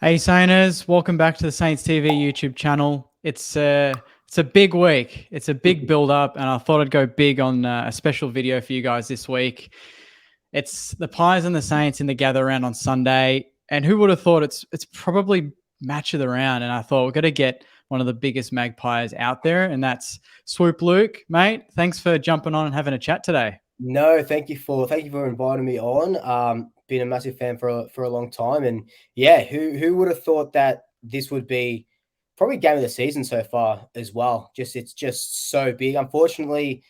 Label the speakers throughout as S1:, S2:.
S1: Hey Sainers, welcome back to the Saints TV YouTube channel. It's a big week. It's a big build up, and I thought I'd go big on a special video for you guys this week. It's the Pies and the Saints in the gather round on Sunday, and who would have thought it's probably match of the round? And I thought we're gonna get one of the biggest Magpies out there, and that's Swoop Luke, mate. Thanks for jumping on and having a chat today.
S2: No, thank you for inviting me on. Been a massive fan for a long time, and yeah, who would have thought that this would be probably game of the season so far as well? It's just so big. Unfortunately,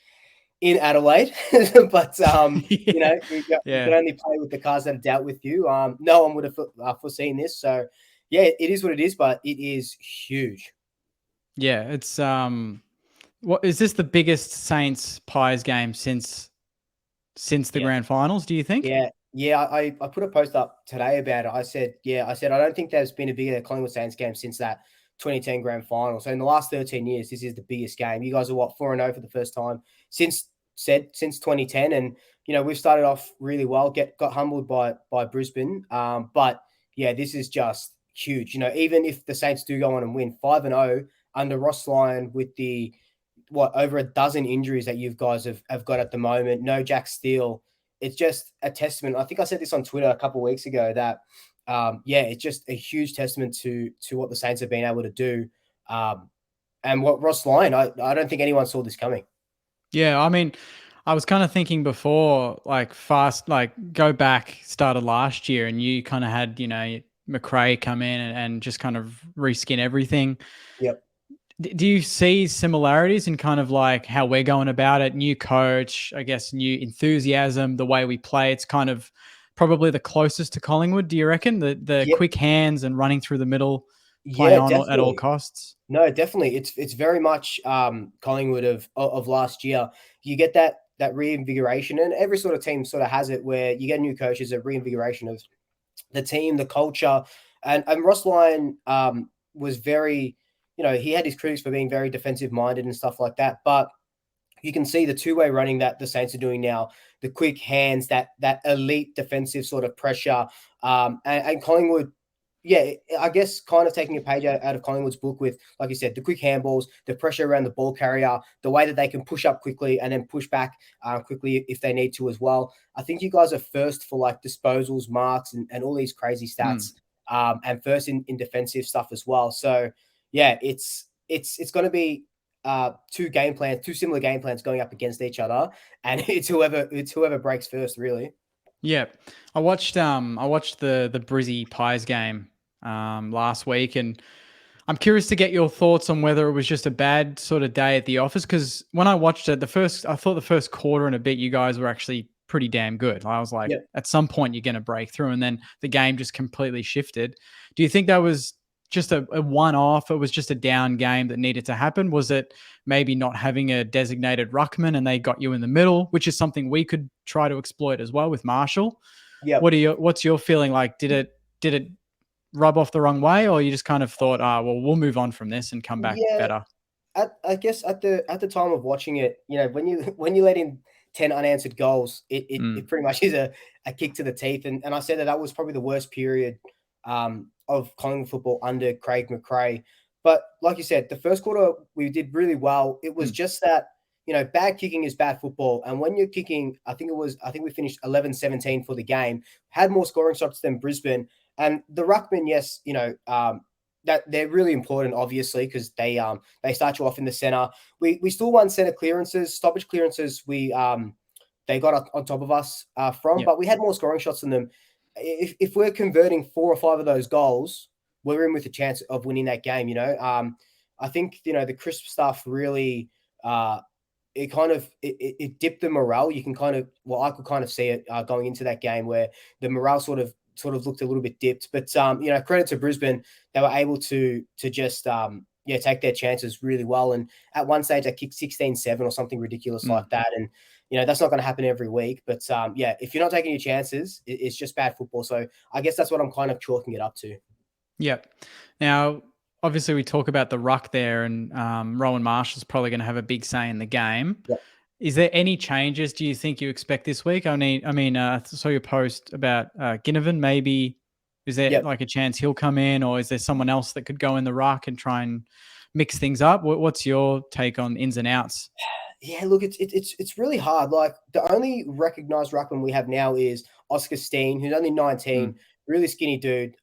S2: in Adelaide, but
S1: Yeah,
S2: you
S1: yeah.
S2: can only play with the cards that are dealt with you. No one would have foreseen this, so yeah, it is what it is, but it is huge.
S1: Yeah, it's what is this the biggest Saints Pies game since the
S2: Yeah.
S1: grand finals, do you think?
S2: Yeah. I put a post up today about it. I said I don't think there's been a bigger Collingwood Saints game since that 2010 grand final. So in the last 13 years, this is the biggest game. You guys are what 4-0 for the first time since 2010, and we've started off really well. Got humbled by Brisbane, but yeah, this is just huge. Even if the Saints do go on and win 5-0 under Ross Lyon with the over a dozen injuries that you guys have got at the moment. No Jack Steele. It's just a testament. I think I said this on Twitter a couple of weeks ago that yeah, it's just a huge testament to what the Saints have been able to do. And what Ross Lyon, I don't think anyone saw this coming.
S1: Yeah, I mean, I was kind of thinking before, like go back, started last year, and you kind of had, McRae come in and just kind of reskin everything.
S2: Yep.
S1: Do you see similarities in kind of like how we're going about it? New coach, I guess, new enthusiasm, the way we play. It's kind of probably the closest to Collingwood. Do you reckon the
S2: Yeah,
S1: quick hands and running through the middle, play
S2: yeah,
S1: on at all
S2: definitely.
S1: costs?
S2: No, definitely. It's very much Collingwood of last year. You get that reinvigoration, and every sort of team sort of has it where you get new coaches, a reinvigoration of the team, the culture, and Ross Lyon was very, he had his critics for being very defensive minded and stuff like that, but you can see the two-way running that the Saints are doing now, the quick hands, that elite defensive sort of pressure, and Collingwood. Yeah, I guess kind of taking a page out of Collingwood's book with, like you said, the quick handballs, the pressure around the ball carrier, the way that they can push up quickly and then push back quickly if they need to as well. I think you guys are first for like disposals, marks, and all these crazy
S1: Mm.
S2: stats, and first in defensive stuff as well. So yeah, it's going to be two similar game plans going up against each other, and it's whoever breaks first, really.
S1: Yeah, I watched the Brizzy Pies game last week, and I'm curious to get your thoughts on whether it was just a bad sort of day at the office. Because when I watched it, I thought the first quarter and a bit, you guys were actually pretty damn good. I was like,
S2: Yeah.
S1: at some point you're going to break through, and then the game just completely shifted. Do you think that was just a one-off? It was just a down game that needed to happen. Was it maybe not having a designated ruckman and they got you in the middle, which is something we could try to exploit as well with Marshall?
S2: Yep.
S1: What's your feeling like? Did it rub off the wrong way, or you just kind of thought, well, we'll move on from this and come back
S2: Yeah.
S1: better?
S2: I guess at the time of watching it, when you when you let in 10 unanswered goals, it
S1: Mm.
S2: pretty much is a kick to the teeth. And I said that was probably the worst period of Collingwood football under Craig McRae. But like you said, the first quarter we did really well. It was
S1: Mm.
S2: just that, bad kicking is bad football. And when you're kicking, I think we finished 11-17 for the game, had more scoring shots than Brisbane. And the ruckman, yes, that they're really important, obviously, because they start you off in the center. We still won center clearances, stoppage clearances. They got on top of us from,
S1: Yeah.
S2: but we had more scoring shots than them. If we're converting 4 or 5 of those goals, we're in with a chance of winning that game. I think the crisp stuff really it kind of it dipped the morale. You can kind of I could kind of see it going into that game where the morale sort of looked a little bit dipped. But credit to Brisbane, they were able to just take their chances really well. And at one stage, they kicked 16-7 or something ridiculous
S1: Mm.
S2: like that. And that's not going to happen every week. But yeah, if you're not taking your chances, it's just bad football. So I guess that's what I'm kind of chalking it up to.
S1: Yep. Now, obviously, we talk about the ruck there, and Rowan Marshall's probably going to have a big say in the game.
S2: Yeah.
S1: Is there any changes do you think you expect this week? I mean, I saw your post about Ginnivan maybe Is there
S2: Yep.
S1: like a chance he'll come in, or is there someone else that could go in the ruck and try and mix things up? What's your take on ins and outs?
S2: Yeah, look, it's really hard. Like the only recognized ruckman we have now is Oscar Steen, who's only 19,
S1: Mm.
S2: really skinny dude.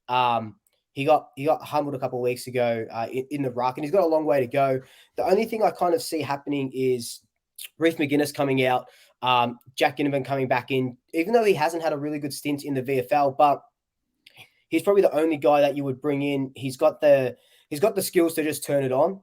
S2: He got humbled a couple of weeks ago in the ruck, and he's got a long way to go. The only thing I kind of see happening is Reece McGuinness coming out, Jack Ginnivan coming back in, even though he hasn't had a really good stint in the VFL, but he's probably the only guy that you would bring in. He's got the skills to just turn it on,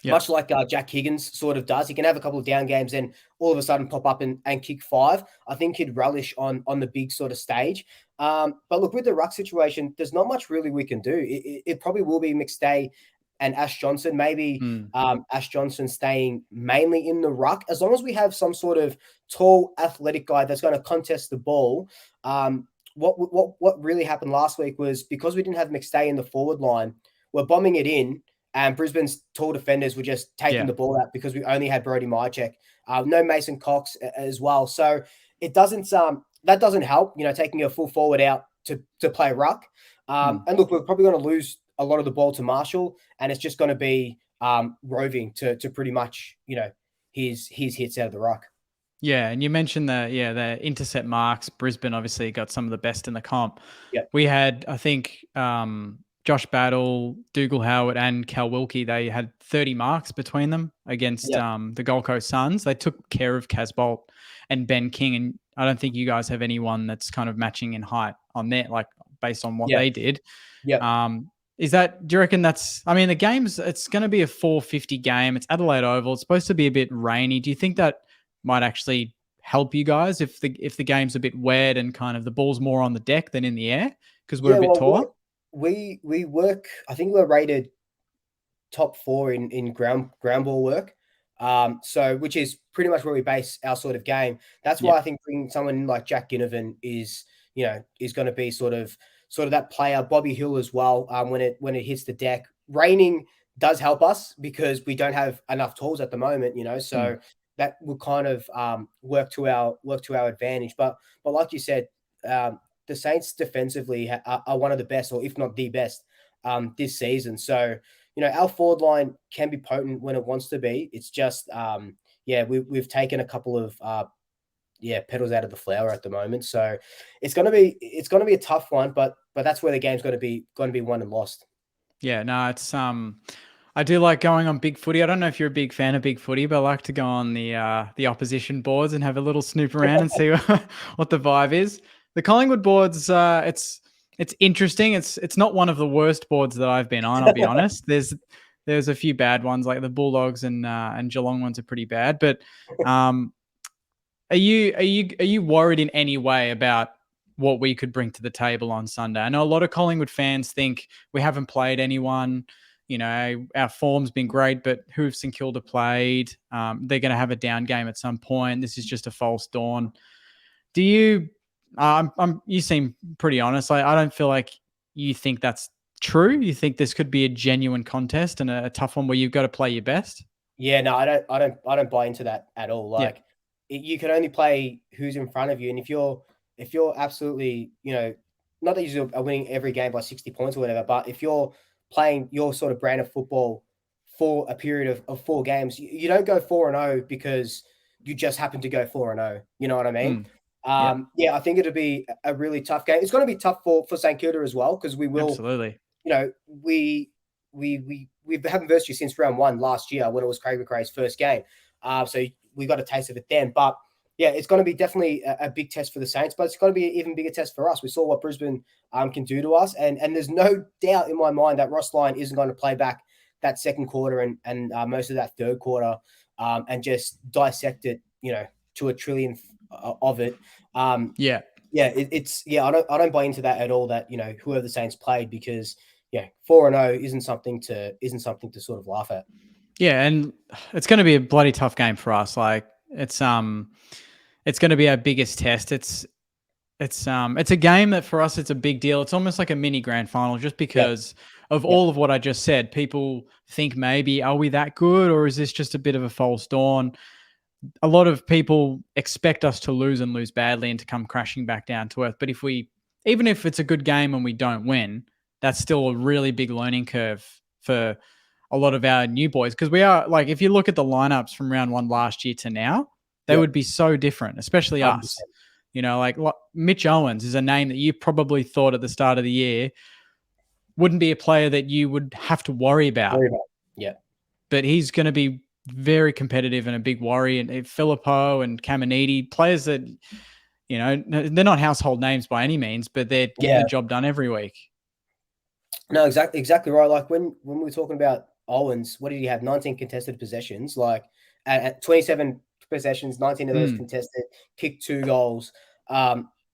S1: Yeah.
S2: much like Jack Higgins sort of does. He can have a couple of down games and all of a sudden pop up and kick five. I think he'd relish on the big sort of stage. But look, with the ruck situation, there's not much really we can do. It probably will be McStay and Ash Johnson. Maybe
S1: Mm.
S2: Ash Johnson staying mainly in the ruck. As long as we have some sort of tall, athletic guy that's going to contest the ball. What really happened last week was because we didn't have McStay in the forward line, we're bombing it in, and Brisbane's tall defenders were just taking
S1: Yeah.
S2: the ball out because we only had Brody Mychek, no Mason Cox as well. So it doesn't that doesn't help. Taking a full forward out to play ruck.
S1: Mm.
S2: And look, we're probably going to lose a lot of the ball to Marshall, and it's just going to be roving to pretty much his hits out of the ruck.
S1: Yeah, and you mentioned the intercept marks. Brisbane obviously got some of the best in the comp.
S2: Yep.
S1: We had, I think, Josh Battle, Dougal Howard, and Cal Wilkie. They had 30 marks between them against
S2: Yep.
S1: the Gold Coast Suns. They took care of Casbolt and Ben King, and I don't think you guys have anyone that's kind of matching in height on that, like based on what
S2: Yep.
S1: they did.
S2: Yep.
S1: Do you reckon the game's, it's going to be a 450 game. It's Adelaide Oval. It's supposed to be a bit rainy. Do you think that might actually help you guys if the game's a bit wet and kind of the ball's more on the deck than in the air because we're
S2: Yeah.
S1: a bit
S2: Well,
S1: taller?
S2: we work. I think we're rated top four in ground ball work. So which is pretty much where we base our sort of game. That's
S1: Yeah.
S2: why I think bringing someone like Jack Ginnivan is going to be sort of that player. Bobby Hill as well. When it hits the deck, raining does help us because we don't have enough tools at the moment.
S1: Mm.
S2: So that will kind of work to our advantage. But like you said, the Saints defensively are one of the best, or if not the best, this season. So our forward line can be potent when it wants to be. It's just, we've taken a couple of, petals out of the flower at the moment. So it's going to be a tough one, but that's where the game's going to be won and lost.
S1: Yeah, no, it's I do like going on Big Footy. I don't know if you're a big fan of Big Footy, but I like to go on the opposition boards and have a little snoop around and see what the vibe is. The Collingwood boards, it's interesting. It's not one of the worst boards that I've been on. I'll be honest. There's a few bad ones, like the Bulldogs and Geelong ones are pretty bad. But are you worried in any way about what we could bring to the table on Sunday? I know a lot of Collingwood fans think we haven't played anyone. Our form's been great, but who have St Kilda played? They're going to have a down game at some point. This is just a false dawn. Do you? You seem pretty honest. I don't feel like you think that's true. You think this could be a genuine contest and a tough one where you've got to play your best.
S2: Yeah, no, I don't buy into that at all.
S1: Yeah.
S2: Like, you can only play who's in front of you, and if you're absolutely, not that you are winning every game by 60 points or whatever, but if you're playing your sort of brand of football for a period of four games, you don't go 4-0 because you just happen to go 4-0. You know what I mean?
S1: Mm. Yeah.
S2: Yeah, I think it'll be a really tough game. It's going to be tough for St Kilda as well because we will
S1: Absolutely.
S2: we've had Virtue since round one last year when it was Craig McRae's first game. So we got a taste of it then. But yeah, it's going to be definitely a big test for the Saints, but it's going to be an even bigger test for us. We saw what Brisbane can do to us, and there's no doubt in my mind that Ross Lyon isn't going to play back that second quarter and most of that third quarter and just dissect it, to a trillionth of it.
S1: Yeah.
S2: Yeah, I don't buy into that at all. That whoever the Saints played, because 4-0 isn't something to sort of laugh at.
S1: Yeah, and it's going to be a bloody tough game for us. Like it's going to be our biggest test. It's a game that for us it's a big deal. It's almost like a mini grand final just
S2: Yep.
S1: because of
S2: Yep.
S1: all of what I just said. People think maybe are we that good or is this just a bit of a false dawn? A lot of people expect us to lose and lose badly and to come crashing back down to earth. But if we even if it's a good game and we don't win, that's still a really big learning curve for a lot of our new boys. Because we are like, if you look at the lineups from round one last year to now, they
S2: Yep,
S1: would be so different, especially us.
S2: 100%.
S1: Like Mitch Owens is a name that you probably thought at the start of the year wouldn't be a player that you would have to worry about,
S2: Worry about. Yeah.
S1: but he's going to be very competitive and a big worry. And Filippo and Caminiti, players that, they're not household names by any means, but they're getting
S2: Yeah.
S1: the job done every week.
S2: No, exactly right. Like when we were talking about Owens, what did he have? 19 contested possessions. Like at 27 possessions, 19 of those contested, kicked 2 goals.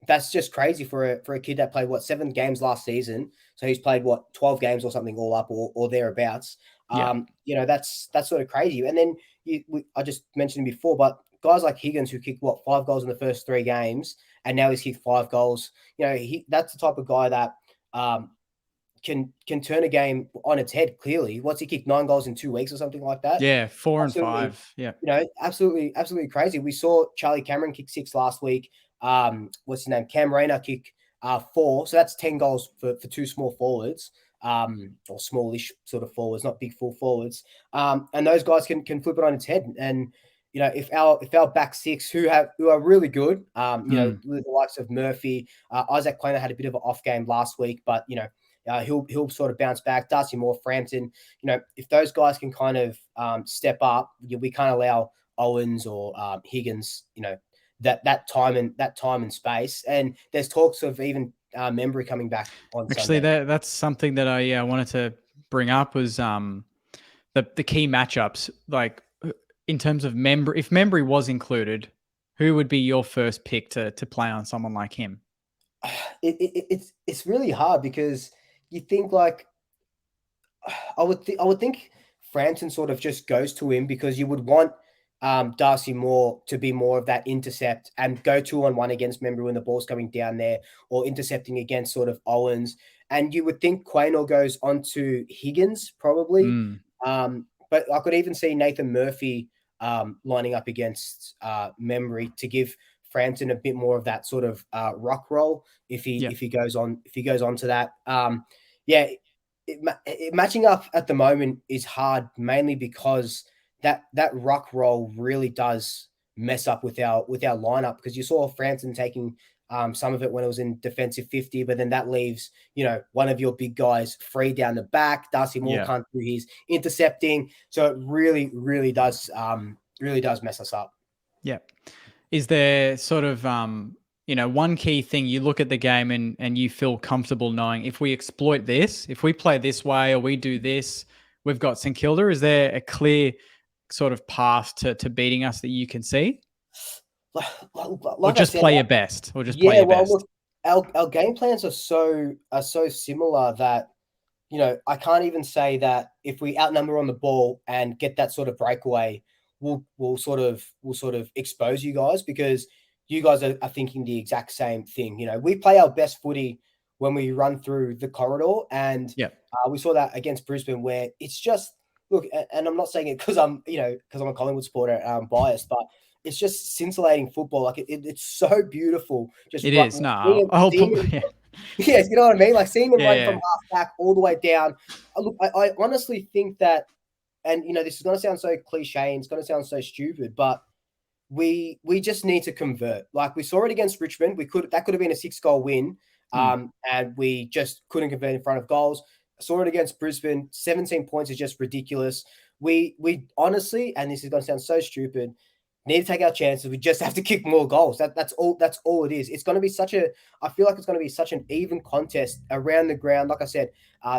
S2: That's just crazy for a kid that played 7 games last season. So he's played 12 games or something all up or thereabouts.
S1: Yeah.
S2: That's sort of crazy. And then I just mentioned him before, but guys like Higgins who kicked 5 goals in the first 3 games, and now he's kicked 5 goals. That's the type of guy that can turn a game on its head. Clearly, what's he kicked 9 goals in 2 weeks or something like that?
S1: Yeah, 4 and
S2: Absolutely,
S1: 5. Yeah.
S2: Absolutely crazy. We saw Charlie Cameron kick 6 last week. What's his name? Cam Rayner kick 4. So that's 10 goals for 2 small forwards, or smallish sort of forwards, not big full forwards. And those guys can flip it on its head. And if our back six who are really good, with the likes of Murphy, Isaac Kleiner had a bit of an off game last week, but he'll sort of bounce back. Darcy Moore, Frampton, if those guys can kind of step up, we can't allow Owens or Higgins, that time and space. And there's talks of even Membry coming back on
S1: Actually,
S2: Sunday.
S1: that's something that I wanted to bring up was the key matchups. Like in terms of Membry, if Membry was included, who would be your first pick to play on someone like him?
S2: It's really hard because you think like I would think Frampton sort of just goes to him because you would want Darcy Moore to be more of that intercept and go 2-on-1 against Membry when the ball's coming down there, or intercepting against sort of Owens. And you would think Quaynor goes onto Higgins probably. But I could even see Nathan Murphy lining up against Membry to give Frampton a bit more of that sort of ruck role if he goes on to that. Matching up at the moment is hard, mainly because that ruck role really does mess up with our lineup, because you saw Frampton taking some of it when it was in defensive 50, but then that leaves one of your big guys free down the back. Darcy Moore can't do his intercepting, so it really does mess us up.
S1: Yeah. Is there sort of one key thing you look at the game and you feel comfortable knowing if we exploit this, if we play this way or we do this, we've got St Kilda? Is there a clear sort of path to beating us that you can see? Or just play your best. Or just play your best.
S2: Look, our game plans are so similar that I can't even say that if we outnumber on the ball and get that sort of breakaway, we'll sort of expose you guys, because you guys are thinking the exact same thing. We play our best footy when we run through the corridor, and we saw that against Brisbane, where it's just look. And I'm not saying it because I'm a Collingwood supporter, and I'm biased, but it's just scintillating football. Like it's so beautiful. Just
S1: it is. No,
S2: yes, you know what I mean? Like seeing them run from half back all the way down. Look, I honestly think that, and this is going to sound so cliche and it's going to sound so stupid, but we just need to convert. Like we saw it against Richmond. That could have been a 6-goal win, and we just couldn't convert in front of goals. I saw it against Brisbane. 17 points is just ridiculous. We honestly, and this is going to sound so stupid, need to take our chances. We just have to kick more goals. That's all it is. It's going to be I feel like it's going to be such an even contest around the ground. Like I said,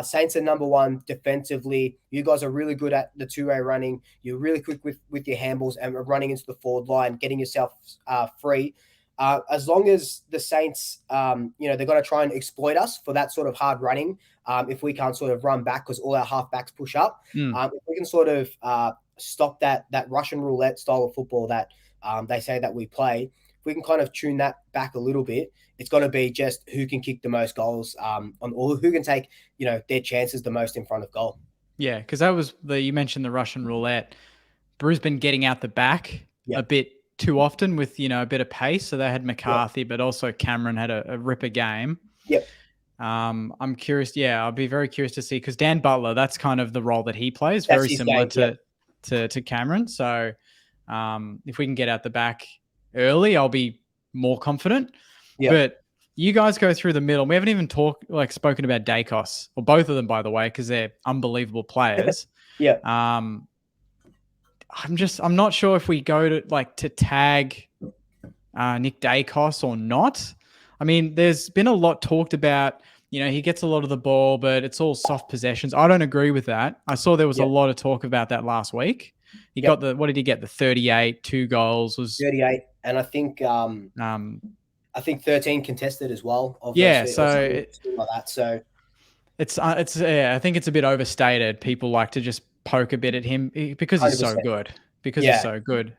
S2: Saints are number one defensively. You guys are really good at the two-way running. You're really quick with your handballs and running into the forward line, getting yourself free. As long as the Saints, they're going to try and exploit us for that sort of hard running. If we can't sort of run back because all our halfbacks push up, if we can sort of stop that Russian roulette style of football that they say that we play. If we can kind of tune that back a little bit, it's going to be just who can kick the most goals or who can take their chances the most in front of goal.
S1: Yeah, because that was you mentioned the Russian roulette. Brisbane getting out the back a bit too often with a bit of pace. So they had McCarthy, but also Cameron had a ripper game.
S2: Yep.
S1: I'm curious. Yeah, I'll be very curious to see, because Dan Butler, that's kind of the role that he plays,
S2: That's
S1: very
S2: his
S1: similar
S2: game. Yep.
S1: to Cameron. So if we can get out the back early, I'll be more confident.
S2: Yep.
S1: But you guys go through the middle. We haven't even spoken about Dacos, or both of them, by the way, because they're unbelievable players.
S2: Yep.
S1: I'm not sure if we go to tag Nick Dacos or not. I mean, there's been a lot talked about. He gets a lot of the ball, but it's all soft possessions. I don't agree with that. I saw there was a
S2: Yep.
S1: lot of talk about that last week. He
S2: Yep.
S1: got what did he get? The 38, 2 goals was
S2: 38, and I think 13 contested as well. Of
S1: yeah.
S2: those,
S1: So
S2: something like that. So
S1: it's I think it's a bit overstated. People like to just poke a bit at him because he's so
S2: 100%.
S1: good. Because
S2: Yeah.
S1: he's so good.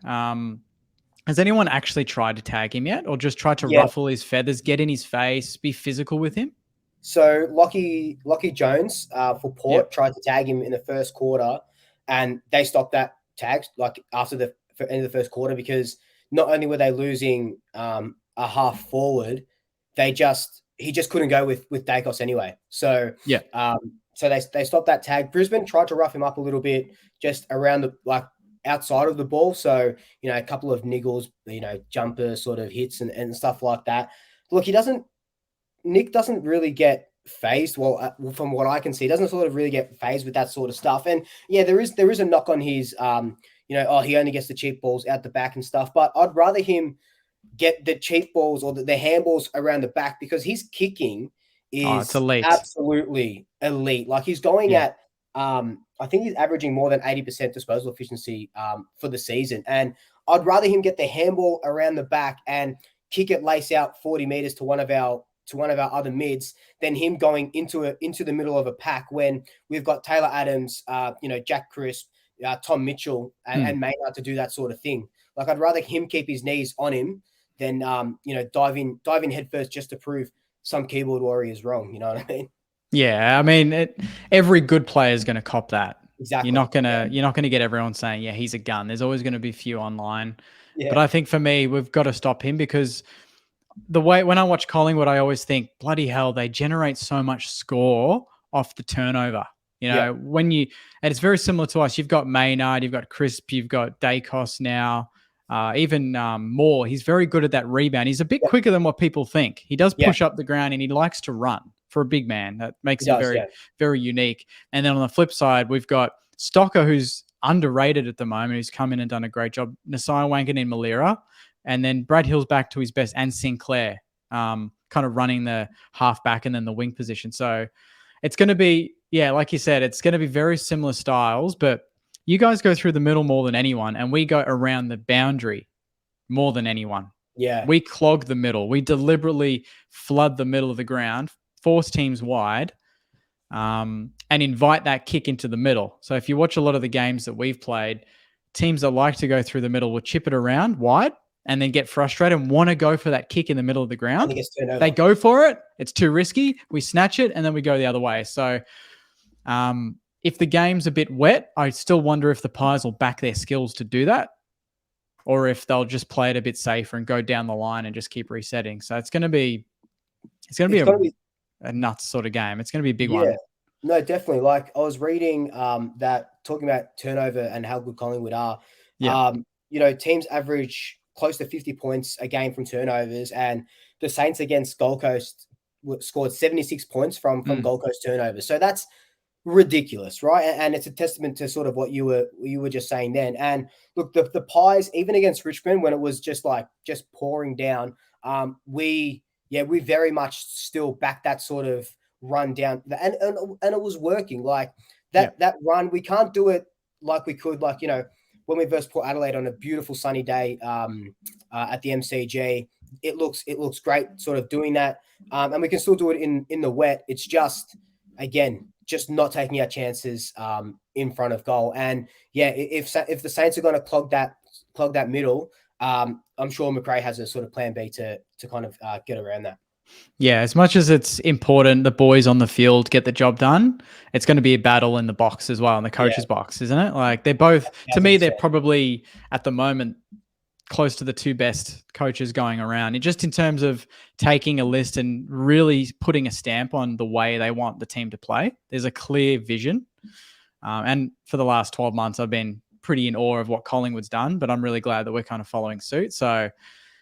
S1: Has anyone actually tried to tag him yet, or just tried to
S2: Yeah.
S1: ruffle his feathers, get in his face, be physical with him?
S2: So Lockie Jones for Port tried to tag him in the first quarter, and they stopped that tag after the end of the first quarter, because not only were they losing a half forward, he just couldn't go with Dacos anyway. So so they stopped that tag. Brisbane tried to rough him up a little bit, just around the outside of the ball. So a couple of niggles, jumper sort of hits and stuff like that. Look, Nick doesn't really get phased. Well, from what I can see, doesn't sort of really get phased with that sort of stuff. And yeah, there is a knock on his, he only gets the cheap balls out the back and stuff. But I'd rather him get the cheap balls or the handballs around the back, because his kicking
S1: it's
S2: is
S1: elite.
S2: Absolutely elite. Like, he's going at, I think he's averaging more than 80% disposal efficiency for the season. And I'd rather him get the handball around the back and kick it lace out 40 meters to one of our other mids than him going into the middle of a pack, when we've got Taylor Adams, Jack Crisp, Tom Mitchell, and Maynard to do that sort of thing. Like, I'd rather him keep his knees on him than dive in headfirst just to prove some keyboard warrior is wrong. You know what I mean?
S1: Yeah, I mean, every good player is going to cop that.
S2: Exactly.
S1: You're not gonna get everyone saying, yeah, he's a gun. There's always going to be a few online.
S2: Yeah.
S1: But I think for me, we've got to stop him, because when I watch Collingwood, I always think, bloody hell, they generate so much score off the turnover. And it's very similar to us. You've got Maynard, you've got Crisp, you've got Dacos now, even Moore. He's very good at that rebound. He's a bit quicker than what people think. He does push up the ground, and he likes to run for a big man. That makes him very, very unique. And then on the flip side, we've got Stocker, who's underrated at the moment, who's come in and done a great job. Nasai Wangan in Malira. And then Brad Hill's back to his best, and Sinclair kind of running the half back and then the wing position. So it's going to be, like you said, it's going to be very similar styles, but you guys go through the middle more than anyone, and we go around the boundary more than anyone.
S2: Yeah.
S1: We clog the middle. We deliberately flood the middle of the ground, force teams wide, and invite that kick into the middle. So if you watch a lot of the games that we've played, teams that like to go through the middle will chip it around wide and then get frustrated and want to go for that kick in the middle of the ground. They go for it. It's too risky. We snatch it, and then we go the other way. So if the game's a bit wet, I still wonder if the Pies will back their skills to do that, or if they'll just play it a bit safer and go down the line and just keep resetting. So it's going to be a nuts sort of game. It's going to be a big one.
S2: No, definitely. Like, I was reading that talking about turnover and how good Collingwood are. Teams average close to 50 points a game from turnovers, and the Saints against Gold Coast scored 76 points from Gold Coast turnovers. So that's ridiculous, right? And it's a testament to sort of what you were just saying then. And look, the Pies, even against Richmond, when it was just pouring down, we very much still back that sort of run down, and it was working. Like that run, we can't do it like we could, when we versed Port Adelaide on a beautiful sunny day at the MCG. It looks great sort of doing that. And we can still do it in the wet. It's just, again, just not taking our chances in front of goal. And if the Saints are going to clog that middle, I'm sure McRae has a sort of plan B to kind of get around that.
S1: Yeah, as much as it's important the boys on the field get the job done, it's going to be a battle in the box as well, in the coach's box, isn't it? Like, they're both, to me, they're probably at the moment close to the two best coaches going around. Just in terms of taking a list and really putting a stamp on the way they want the team to play. There's a clear vision. And for the last 12 months, I've been pretty in awe of what Collingwood's done, but I'm really glad that we're kind of following suit. So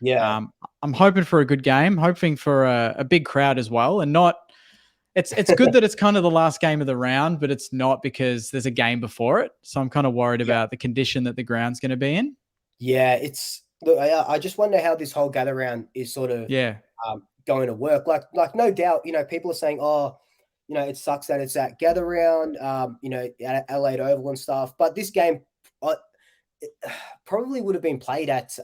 S2: Yeah.
S1: I'm hoping for a good game, hoping for a big crowd as well, and not. It's good that it's kind of the last game of the round, but it's not because there's a game before it. So I'm kind of worried about the condition that the ground's going to be in.
S2: Yeah, look, I just wonder how this whole gather round is sort of going to work. Like no doubt, people are saying, oh, it sucks that it's at gather round, at Adelaide Oval and stuff. But this game it probably would have been played at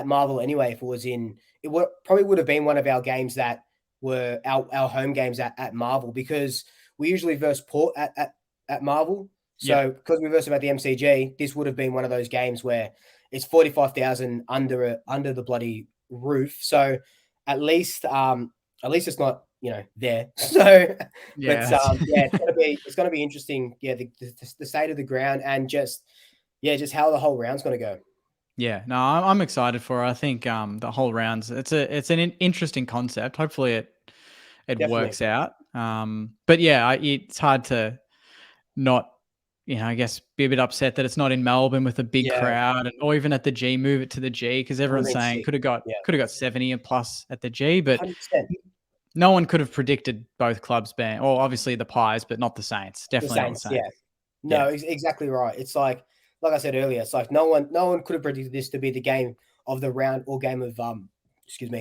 S2: Marvel anyway. If it was probably would have been one of our games that were our home games at Marvel, because we usually verse Port at Marvel. So because we verse them at the MCG, this would have been one of those games where it's 45,000 under the bloody roof. So at least it's not there. So it's gonna be interesting. Yeah, the state of the ground and just how the whole round's gonna go.
S1: Yeah, no, I'm excited for it. I think the whole rounds it's an interesting concept. Hopefully it
S2: Definitely.
S1: works out. But yeah, it's hard to not, I guess be a bit upset that it's not in Melbourne with a big crowd, or even at the G, move it to the G, because everyone's saying could have got 70 and plus at the G, but
S2: 100%.
S1: no one could have predicted both clubs being, or obviously the Pies, but not the Saints. Definitely not the Saints.
S2: Yeah. No, exactly right. It's like I said earlier, it's like no one could have predicted this to be the game of the round or game of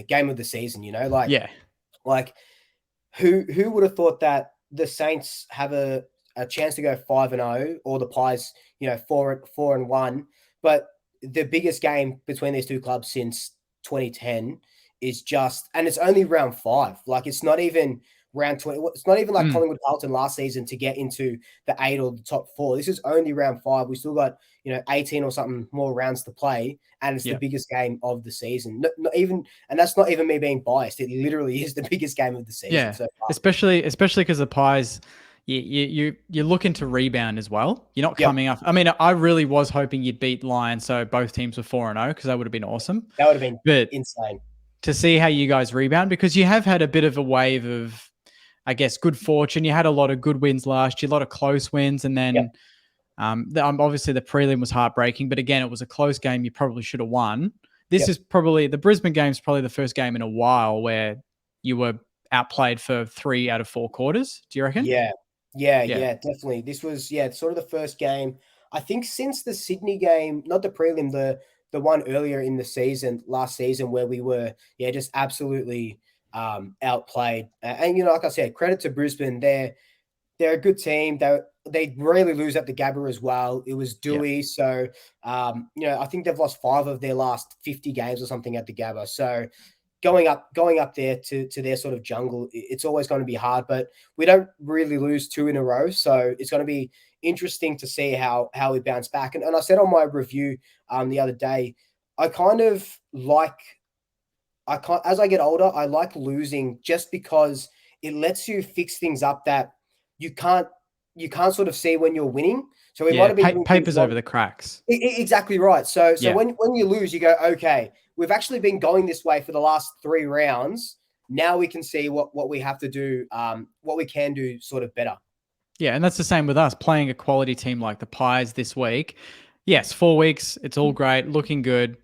S2: game of the season. Like who would have thought that the Saints have a chance to go 5-0, or the Pies 4-1, but the biggest game between these two clubs since 2010 is and it's only round 5. Like it's not even round 20. It's not even like Collingwood Carlton last season to get into the 8 or the top 4. This is only round 5. We still got 18 or something more rounds to play, and it's the biggest game of the season. Not even, and that's not even me being biased. It literally is the biggest game of the season.
S1: Yeah,
S2: so far.
S1: especially because the Pies, you're looking to rebound as well. You're not coming up. I mean, I really was hoping you'd beat Lions, so both teams were 4-0, because that would have been awesome.
S2: That would have been insane
S1: to see how you guys rebound, because you have had a bit of a wave of, I guess, good fortune. You had a lot of good wins last year, a lot of close wins, and then obviously the prelim was heartbreaking, but again, it was a close game you probably should have won. This is probably, the Brisbane game's probably the first game in a while where you were outplayed for 3 out of 4 quarters. Do you reckon?
S2: Yeah, definitely. This was sort of the first game, I think, since the Sydney game, not the prelim, the one earlier in the season, last season, where we were just absolutely outplayed. And like I said, credit to Brisbane. They're a good team. They rarely lose at the Gabba as well. It was Dewey, so I think they've lost 5 of their last 50 games or something at the Gabba. So going up there to their sort of jungle, it's always going to be hard, but we don't really lose 2 in a row. So it's going to be interesting to see how we bounce back. And I said on my review the other day, as I get older, I like losing, just because it lets you fix things up that you can't sort of see when you're winning. So it might have been
S1: papers over the cracks.
S2: Exactly right. So when you lose, you go, okay, we've actually been going this way for the last 3 rounds. Now we can see what we have to do, what we can do sort of better.
S1: Yeah, and that's the same with us playing a quality team like the Pies this week. Yes, 4 weeks, it's all great, looking good,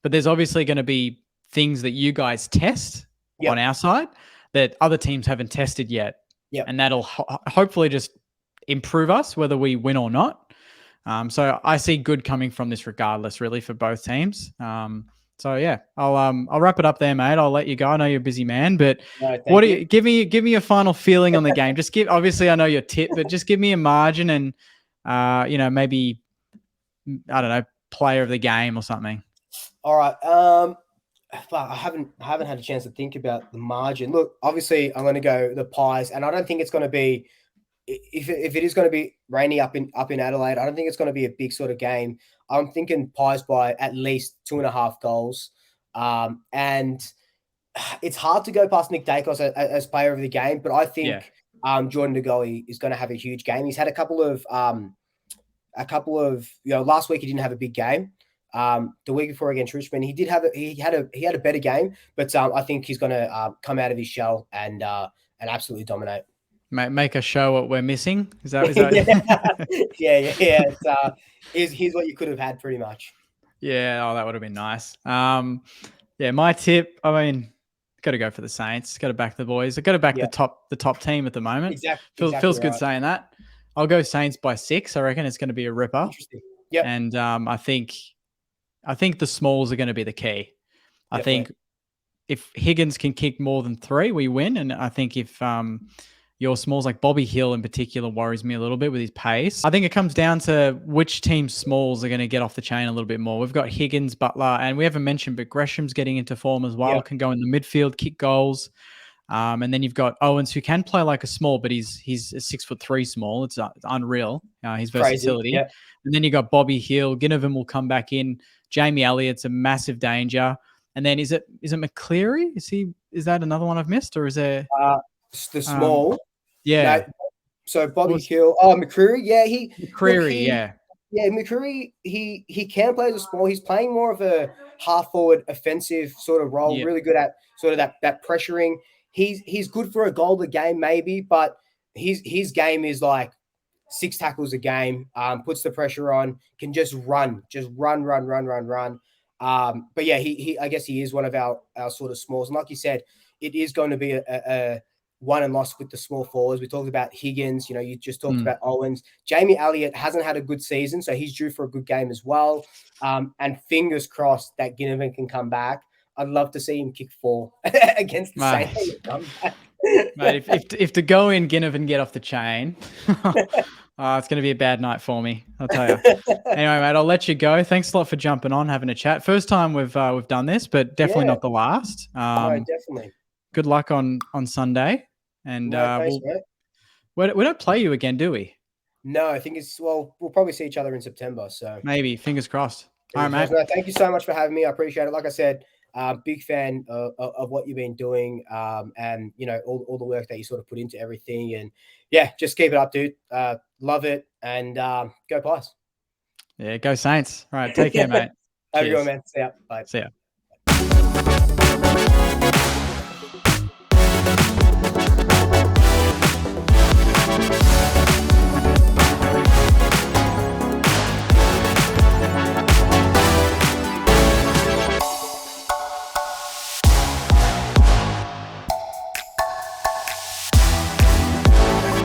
S1: but there's obviously going to be things that you guys test on our side that other teams haven't tested yet. And that'll hopefully just improve us, whether we win or not. So I see good coming from this regardless, really, for both teams. So yeah, I'll wrap it up there, mate. I'll let you go. I know you're a busy man, but give me a final feeling on the game. Just obviously I know your tip, but just give me a margin and maybe, I don't know, player of the game or something.
S2: All right. I haven't had a chance to think about the margin. Look, obviously I'm going to go the Pies, and I don't think it's going to be, if it is going to be rainy up in Adelaide, I don't think it's going to be a big sort of game. I'm thinking Pies by at least 2.5 goals. And it's hard to go past Nick Dacos as player of the game, but I think Jordan De Goey is going to have a huge game. He's had a couple of last week he didn't have a big game. The week before against Richmond, he had a better game, but I think he's going to come out of his shell and absolutely dominate.
S1: Make a show what we're missing. Is that?
S2: yeah. Here's what you could have had pretty much.
S1: Yeah. Oh, that would have been nice. Yeah. My tip. I mean, got to go for the Saints. Got to back the boys. I got to back the top team at the moment.
S2: Exactly
S1: Feels good
S2: right.
S1: saying that. I'll go Saints by 6. I reckon it's going to be a ripper.
S2: Interesting. Yep.
S1: And I think the smalls are going to be the key. I think if Higgins can kick more than 3, we win. And I think if your smalls, like Bobby Hill in particular, worries me a little bit with his pace. I think it comes down to which team's smalls are going to get off the chain a little bit more. We've got Higgins, Butler, and we haven't mentioned, but Gresham's getting into form as well. Can go in the midfield, kick goals. And then you've got Owens, who can play like a small, but he's a 6'3" small. It's unreal. His versatility.
S2: Crazy,
S1: And then you got Bobby Hill. Ginnivan will come back in. Jamie Elliott's a massive danger. And then is it McCleary? Is that another one I've missed, or is there
S2: the small?
S1: Yeah.
S2: No, so Bobby Hill. Oh, McCreary. Yeah,
S1: McCreary.
S2: Yeah, McCreary. He can play as a small. He's playing more of a half forward, offensive sort of role. Really good at sort of that pressuring. He's good for a goal a game maybe, but his game is like 6 tackles a game. Puts the pressure on. Can just run. But yeah, he I guess he is one of our sort of smalls. And like you said, it is going to be a won and lost with the small forwards. We talked about Higgins. You just talked about Owens. Jamie Elliott hasn't had a good season, so he's due for a good game as well. And fingers crossed that Ginnivan can come back. I'd love to see him kick 4 against the Saints.
S1: Mate, if to go in Ginnivan get off the chain, it's going to be a bad night for me, I'll tell you. Anyway, mate, I'll let you go. Thanks a lot for jumping on, having a chat. First time we've done this, but definitely not the last.
S2: No, definitely.
S1: Good luck on Sunday. And
S2: thanks,
S1: we don't play you again, do we?
S2: No, I think we'll probably see each other in September. So
S1: maybe, fingers crossed. All right, mate.
S2: No, thank you so much for having me. I appreciate it. Like I said, big fan of what you've been doing, and all the work that you sort of put into everything. And yeah, just keep it up, dude. Love it, and go Pies.
S1: Yeah, go Saints. All right, take care, mate.
S2: Have a good one, man. See ya. Bye.
S1: See ya.